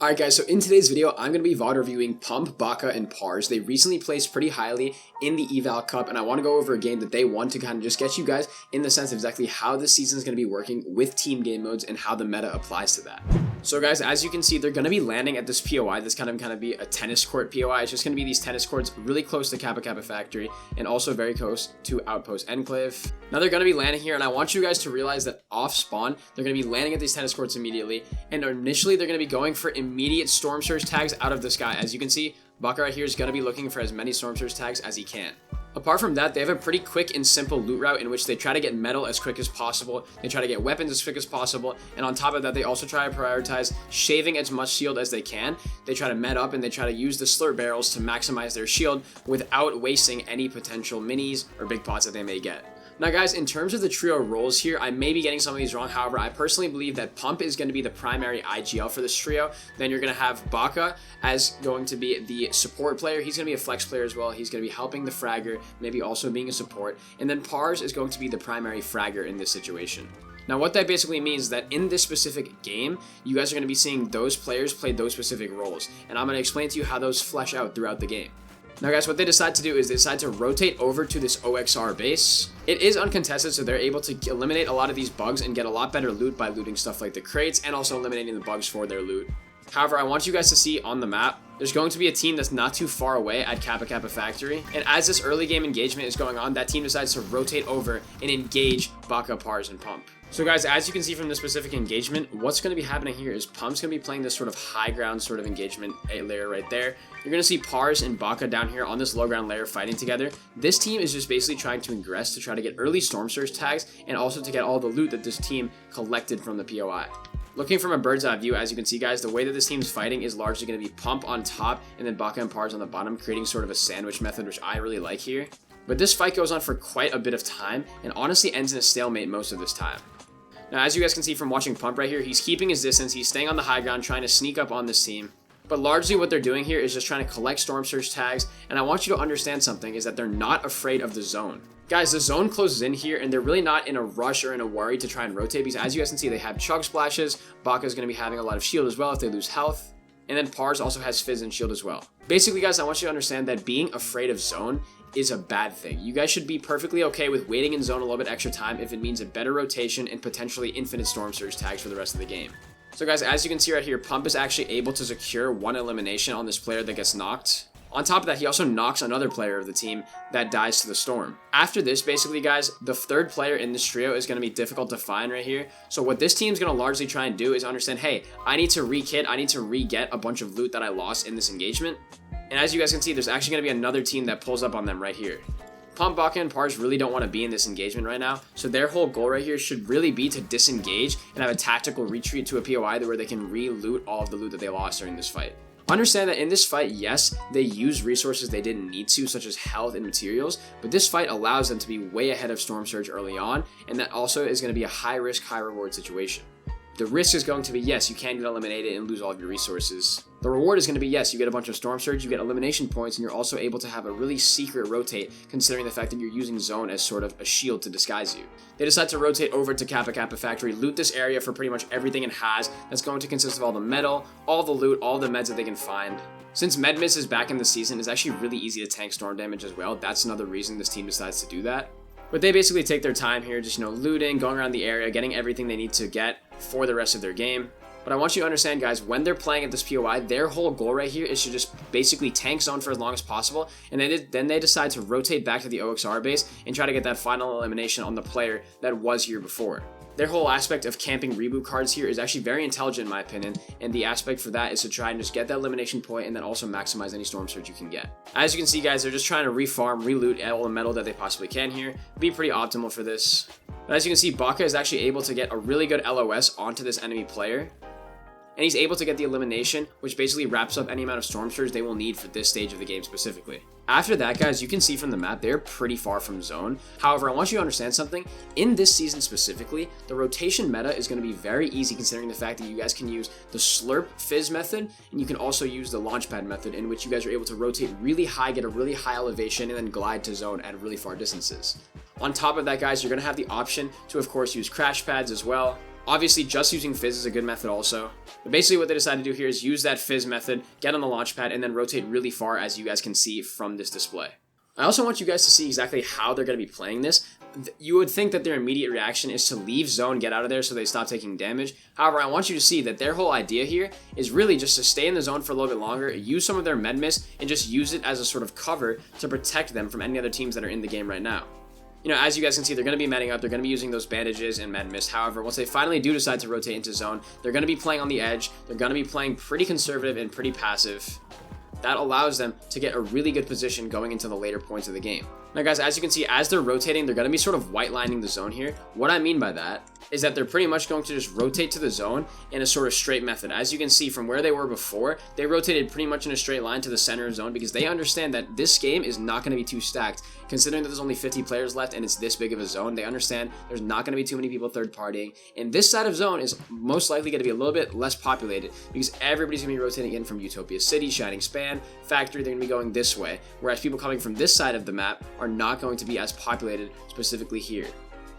Alright guys, so in today's video, I'm going to be VOD reviewing Pxmp, Bacca, and Parz. They recently placed pretty highly in the Eval Cup, and I want to go over a game that they won to kind of just get you guys in the sense of exactly how this season is going to be working with team game modes and how the meta applies to that. So guys, as you can see, they're going to be landing at this POI. This kind of be a tennis court POI. It's just going to be these tennis courts really close to Kappa Kappa Factory and also very close to Outpost Enclave. Now they're going to be landing here, and I want you guys to realize that off spawn, they're going to be landing at these tennis courts immediately, and initially they're going to be going for immediate Storm Surge tags out of the sky. As you can see, Bacca right here is going to be looking for as many Storm Surge tags as he can. Apart from that, they have a pretty quick and simple loot route in which they try to get metal as quick as possible, they try to get weapons as quick as possible, and on top of that, they also try to prioritize shaving as much shield as they can. They try to med up and they try to use the slurp barrels to maximize their shield without wasting any potential minis or big pots that they may get. Now guys, in terms of the trio roles here, I may be getting some of these wrong. However, I personally believe that Pxmp is going to be the primary IGL for this trio. Then you're going to have Bacca as going to be the support player. He's going to be a flex player as well. He's going to be helping the fragger, maybe also being a support. And then Parz is going to be the primary fragger in this situation. Now what that basically means is that in this specific game, you guys are going to be seeing those players play those specific roles. And I'm going to explain to you how those flesh out throughout the game. Now guys, what they decide to do is they decide to rotate over to this OXR base. It is uncontested, so they're able to eliminate a lot of these bugs and get a lot better loot by looting stuff like the crates and also eliminating the bugs for their loot. However, I want you guys to see on the map, there's going to be a team that's not too far away at Kappa Kappa Factory. And as this early game engagement is going on, that team decides to rotate over and engage Bacca, Parz, and Pxmp. So guys, as you can see from this specific engagement, what's going to be happening here is Pxmp's going to be playing this sort of high ground sort of engagement layer right there. You're going to see Parz and Bacca down here on this low ground layer fighting together. This team is just basically trying to ingress to try to get early Storm Surge tags and also to get all the loot that this team collected from the POI. Looking from a bird's eye view, as you can see guys, the way that this team's fighting is largely going to be Pxmp on top and then Bacca and Parz on the bottom, creating sort of a sandwich method, which I really like here. But this fight goes on for quite a bit of time and honestly ends in a stalemate most of this time. Now, as you guys can see from watching Pxmp right here, he's keeping his distance, he's staying on the high ground, trying to sneak up on this team. But largely what they're doing here is just trying to collect Storm Surge tags, and I want you to understand something, is that they're not afraid of the zone. Guys, the zone closes in here, and they're really not in a rush or in a worry to try and rotate, because as you guys can see, they have chug splashes, Bacca's going to be having a lot of shield as well if they lose health, and then Parz also has fizz and shield as well. Basically, guys, I want you to understand that being afraid of zone is a bad thing. You guys should be perfectly okay with waiting in zone a little bit extra time if it means a better rotation and potentially infinite Storm Surge tags for the rest of the game. So guys, as you can see right here, Pxmp is actually able to secure one elimination on this player that gets knocked. On top of that, he also knocks another player of the team that dies to the storm. After this, basically guys, the third player in this trio is going to be difficult to find right here. So what this team's going to largely try and do is understand, hey, I need to re-kit, I need to re-get a bunch of loot that I lost in this engagement. And as you guys can see, there's actually going to be another team that pulls up on them right here. Pxmp, Bacca, and Parz really don't want to be in this engagement right now, so their whole goal right here should really be to disengage and have a tactical retreat to a POI where they can re-loot all of the loot that they lost during this fight. Understand that in this fight, yes, they use resources they didn't need to, such as health and materials, but this fight allows them to be way ahead of Storm Surge early on, and that also is going to be a high risk, high reward situation. The risk is going to be, yes, you can get eliminated and lose all of your resources. The reward is going to be, yes, you get a bunch of Storm Surge, you get elimination points, and you're also able to have a really secret rotate, considering the fact that you're using zone as sort of a shield to disguise you. They decide to rotate over to Kappa Kappa Factory, loot this area for pretty much everything it has. That's going to consist of all the metal, all the loot, all the meds that they can find. Since Medmiss is back in the season, it's actually really easy to tank storm damage as well. That's another reason this team decides to do that. But they basically take their time here, just, looting, going around the area, getting everything they need to get for the rest of their game. But I want you to understand, guys, when they're playing at this POI, their whole goal right here is to just basically tank zone for as long as possible, and then they decide to rotate back to the OXR base and try to get that final elimination on the player that was here before. Their whole aspect of camping reboot cards here is actually very intelligent in my opinion, and the aspect for that is to try and just get that elimination point and then also maximize any Storm Surge you can get. As you can see, guys, they're just trying to refarm, reloot all the metal that they possibly can here. Be pretty optimal for this. But as you can see, Bacca is actually able to get a really good LOS onto this enemy player, and he's able to get the elimination, which basically wraps up any amount of Storm Surge they will need for this stage of the game specifically. After that, guys, you can see from the map, they're pretty far from zone. However, I want you to understand something. In this season specifically, the rotation meta is going to be very easy considering the fact that you guys can use the slurp fizz method, and you can also use the launchpad method in which you guys are able to rotate really high, get a really high elevation, and then glide to zone at really far distances. On top of that, guys, you're going to have the option to, of course, use crash pads as well. Obviously, just using Fizz is a good method also. But basically what they decided to do here is use that Fizz method, get on the launch pad, and then rotate really far, as you guys can see from this display. I also want you guys to see exactly how they're going to be playing this. You would think that their immediate reaction is to leave zone, get out of there so they stop taking damage. However, I want you to see that their whole idea here is really just to stay in the zone for a little bit longer, use some of their med miss, and just use it as a sort of cover to protect them from any other teams that are in the game right now. You know, as you guys can see, they're going to be medding up, they're going to be using those bandages and med miss. However, once they finally do decide to rotate into zone, they're going to be playing on the edge, they're going to be playing pretty conservative and pretty passive. That allows them to get a really good position going into the later points of the game. Now guys, as you can see, as they're rotating, they're going to be sort of white lining the zone here. What I mean by that is that they're pretty much going to just rotate to the zone in a sort of straight method. As you can see from where they were before, they rotated pretty much in a straight line to the center of zone because they understand that this game is not going to be too stacked. Considering that there's only 50 players left and it's this big of a zone, they understand there's not going to be too many people third partying. And this side of zone is most likely going to be a little bit less populated because everybody's going to be rotating in from Utopia City, Shining Span, Factory. They're going to be going this way. Whereas people coming from this side of the map are not going to be as populated specifically here.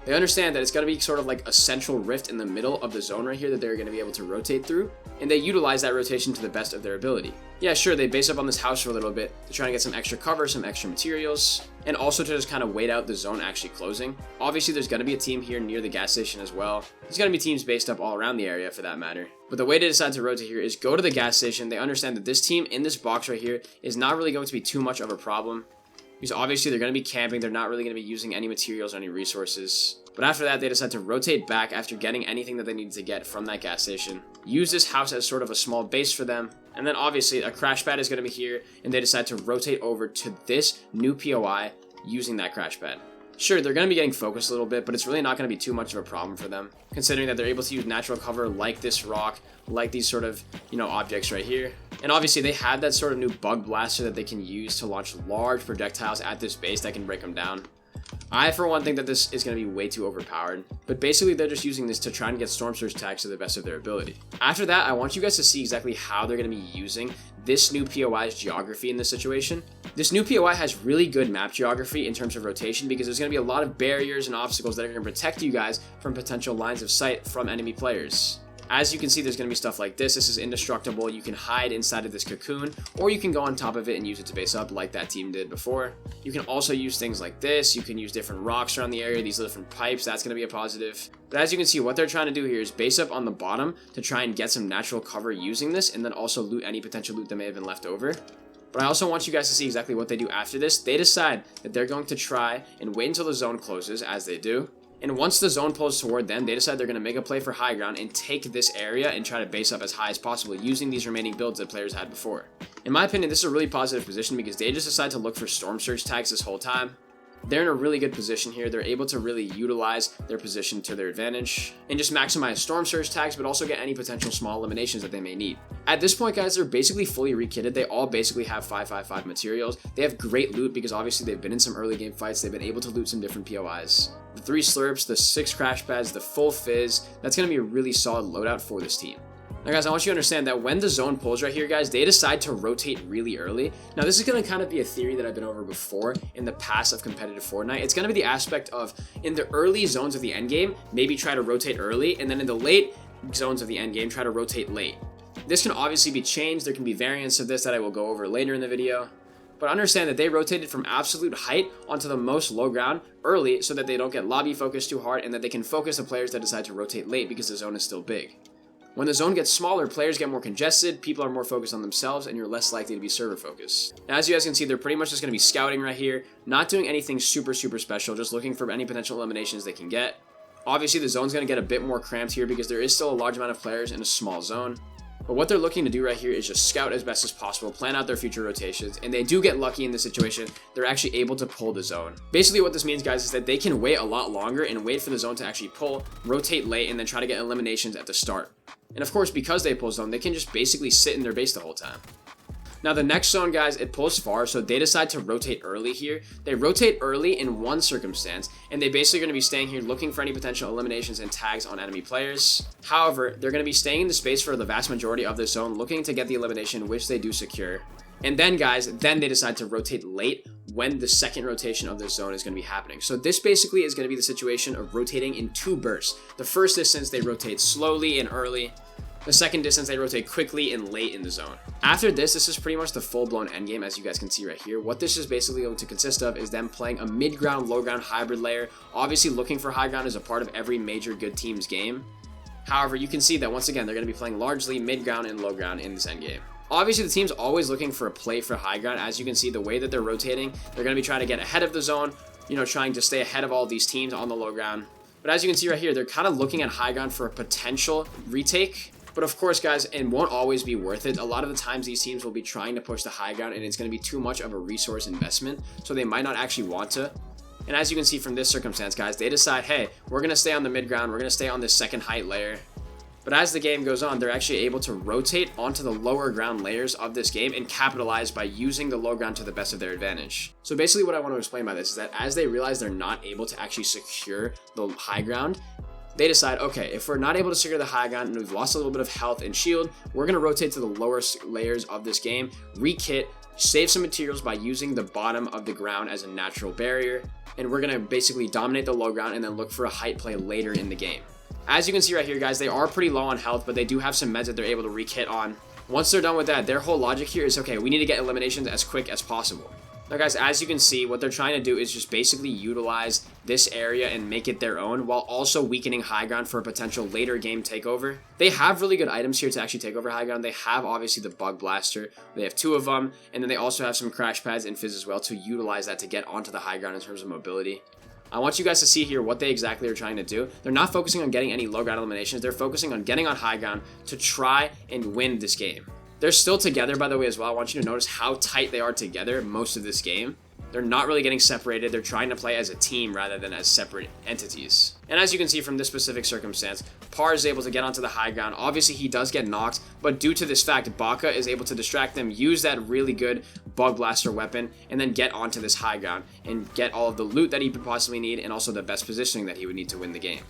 They understand that it's going to be sort of like a central rift in the middle of the zone right here that they're going to be able to rotate through, and they utilize that rotation to the best of their ability. Yeah, sure, they base up on this house for a little bit to try and get some extra cover, some extra materials, and also to just kind of wait out the zone actually closing. Obviously, there's going to be a team here near the gas station as well. There's going to be teams based up all around the area for that matter. But the way they decide to rotate here is go to the gas station. They understand that this team in this box right here is not really going to be too much of a problem, because obviously they're going to be camping, they're not really going to be using any materials or any resources. But after that, they decide to rotate back after getting anything that they needed to get from that gas station. Use this house as sort of a small base for them. And then obviously a crash pad is going to be here, and they decide to rotate over to this new POI using that crash pad. Sure, they're going to be getting focused a little bit, but it's really not going to be too much of a problem for them, considering that they're able to use natural cover like this rock, like these sort of, objects right here. And obviously they have that sort of new bug blaster that they can use to launch large projectiles at this base that can break them down. I, for one, think that this is going to be way too overpowered, but basically they're just using this to try and get Storm Surge tags to the best of their ability. After that, I want you guys to see exactly how they're going to be using this new POI's geography in this situation. This new POI has really good map geography in terms of rotation because there's going to be a lot of barriers and obstacles that are going to protect you guys from potential lines of sight from enemy players. As you can see, there's going to be stuff like this. This is indestructible. You can hide inside of this cocoon, or you can go on top of it and use it to base up like that team did before. You can also use things like this. You can use different rocks around the area, these different pipes. That's going to be a positive. But as you can see, what they're trying to do here is base up on the bottom to try and get some natural cover using this, and then also loot any potential loot that may have been left over. But I also want you guys to see exactly what they do after this. They decide that they're going to try and wait until the zone closes, as they do. And once the zone pulls toward them, they decide they're going to make a play for high ground and take this area and try to base up as high as possible using these remaining builds that players had before. In my opinion, this is a really positive position because they just decide to look for Storm Surge tags this whole time. They're in a really good position here. They're able to really utilize their position to their advantage and just maximize Storm Surge tags, but also get any potential small eliminations that they may need. At this point, guys, they're basically fully rekitted. They all basically have 555 materials. They have great loot because obviously they've been in some early game fights. They've been able to loot some different POIs. The 3 slurps, the 6 crash pads, the full fizz, that's going to be a really solid loadout for this team. Now guys, I want you to understand that when the zone pulls right here, guys, they decide to rotate really early. Now this is going to kind of be a theory that I've been over before in the past of competitive Fortnite. It's going to be the aspect of, in the early zones of the endgame, maybe try to rotate early, and then in the late zones of the endgame, try to rotate late. This can obviously be changed. There can be variants of this that I will go over later in the video. But understand that they rotated from absolute height onto the most low ground early so that they don't get lobby focused too hard and that they can focus the players that decide to rotate late because the zone is still big. When the zone gets smaller, players get more congested, people are more focused on themselves, and you're less likely to be server focused. Now, as you guys can see, they're pretty much just going to be scouting right here, not doing anything super special, just looking for any potential eliminations they can get. Obviously, the zone's going to get a bit more cramped here because there is still a large amount of players in a small zone. But what they're looking to do right here is just scout as best as possible, plan out their future rotations, and they do get lucky in this situation. They're actually able to pull the zone. Basically what this means, guys, is that they can wait a lot longer and wait for the zone to actually pull, rotate late, and then try to get eliminations at the start. And of course, because they pull zone, they can just basically sit in their base the whole time. Now the next zone, guys, it pulls far, so they decide to rotate early here. They rotate early in one circumstance, and they basically going to be staying here looking for any potential eliminations and tags on enemy players. However, they're going to be staying in the space for the vast majority of this zone, looking to get the elimination, which they do secure. And then guys, then they decide to rotate late when the second rotation of this zone is going to be happening. So this basically is going to be the situation of rotating in 2 bursts. The first distance they rotate slowly and early. The second distance they rotate quickly and late in the zone. After this is pretty much the full-blown endgame, as you guys can see right here. What this is basically going to consist of is them playing a mid-ground, low-ground hybrid layer. Obviously looking for high ground is a part of every major good team's game. However, you can see that once again, they're going to be playing largely mid-ground and low-ground in this endgame. Obviously, the team's always looking for a play for high ground. As you can see, the way that they're rotating, they're going to be trying to get ahead of the zone, trying to stay ahead of all these teams on the low ground. But as you can see right here, they're kind of looking at high ground for a potential retake. But of course, guys, it won't always be worth it. A lot of the times, these teams will be trying to push the high ground, and it's going to be too much of a resource investment, so they might not actually want to. And as you can see from this circumstance, guys, they decide, hey, we're going to stay on the mid ground. We're going to stay on this second height layer. But as the game goes on, they're actually able to rotate onto the lower ground layers of this game and capitalize by using the low ground to the best of their advantage. So basically what I want to explain by this is that as they realize they're not able to actually secure the high ground, they decide, okay, if we're not able to secure the high ground and we've lost a little bit of health and shield, we're going to rotate to the lower layers of this game, re-kit, save some materials by using the bottom of the ground as a natural barrier, and we're going to basically dominate the low ground and then look for a height play later in the game. As you can see right here, guys, they are pretty low on health, but they do have some meds that they're able to re-kit on. Once they're done with that, their whole logic here is, okay, we need to get eliminations as quick as possible. Now, guys, as you can see, what they're trying to do is just basically utilize this area and make it their own while also weakening high ground for a potential later game takeover. They have really good items here to actually take over high ground. They have, obviously, the Bug Blaster. They have 2 of them, and then they also have some Crash Pads and Fizz as well to utilize that to get onto the high ground in terms of mobility. I want you guys to see here what they exactly are trying to do. They're not focusing on getting any low ground eliminations. They're focusing on getting on high ground to try and win this game. They're still together, by the way, as well. I want you to notice how tight they are together most of this game. They're not really getting separated. They're trying to play as a team rather than as separate entities. And as you can see from this specific circumstance, Parz is able to get onto the high ground. Obviously, he does get knocked, but due to this fact, Bacca is able to distract them, use that really good Bug Blaster weapon, and then get onto this high ground and get all of the loot that he could possibly need and also the best positioning that he would need to win the game.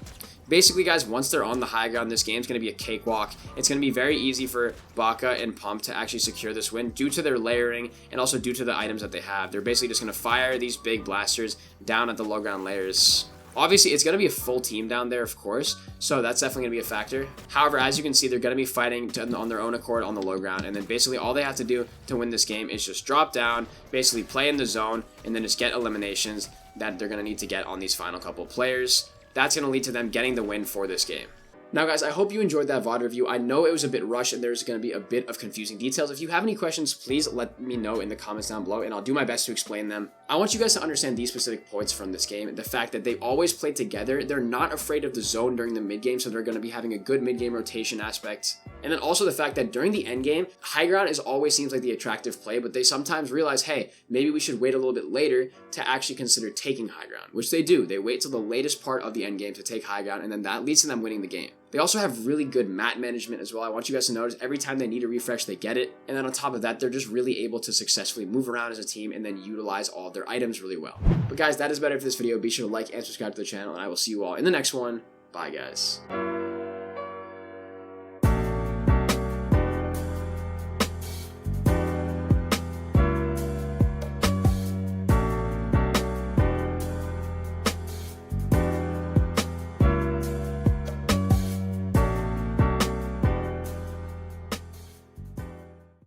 Basically, guys, once they're on the high ground, this game's going to be a cakewalk. It's going to be very easy for Bacca and Pxmp to actually secure this win due to their layering and also due to the items that they have. They're basically just going to fire these big blasters down at the low ground layers. Obviously, it's going to be a full team down there, of course, so that's definitely going to be a factor. However, as you can see, they're going to be fighting on their own accord on the low ground, and then basically all they have to do to win this game is just drop down, basically play in the zone, and then just get eliminations that they're going to need to get on these final couple players. That's going to lead to them getting the win for this game. Now, guys, I hope you enjoyed that VOD review. I know it was a bit rushed and there's going to be a bit of confusing details. If you have any questions, please let me know in the comments down below and I'll do my best to explain them. I want you guys to understand these specific points from this game. The fact that they always play together. They're not afraid of the zone during the mid game, so they're going to be having a good mid game rotation aspect. And then also the fact that during the end game, high ground always seems like the attractive play, but they sometimes realize, hey, maybe we should wait a little bit later to actually consider taking high ground, which they do. They wait till the latest part of the end game to take high ground, and then that leads to them winning the game. They also have really good map management as well. I want you guys to notice every time they need a refresh, they get it. And then on top of that, they're just really able to successfully move around as a team and then utilize all of their items really well. But guys, that is about it for this video. Be sure to like and subscribe to the channel, and I will see you all in the next one. Bye, guys.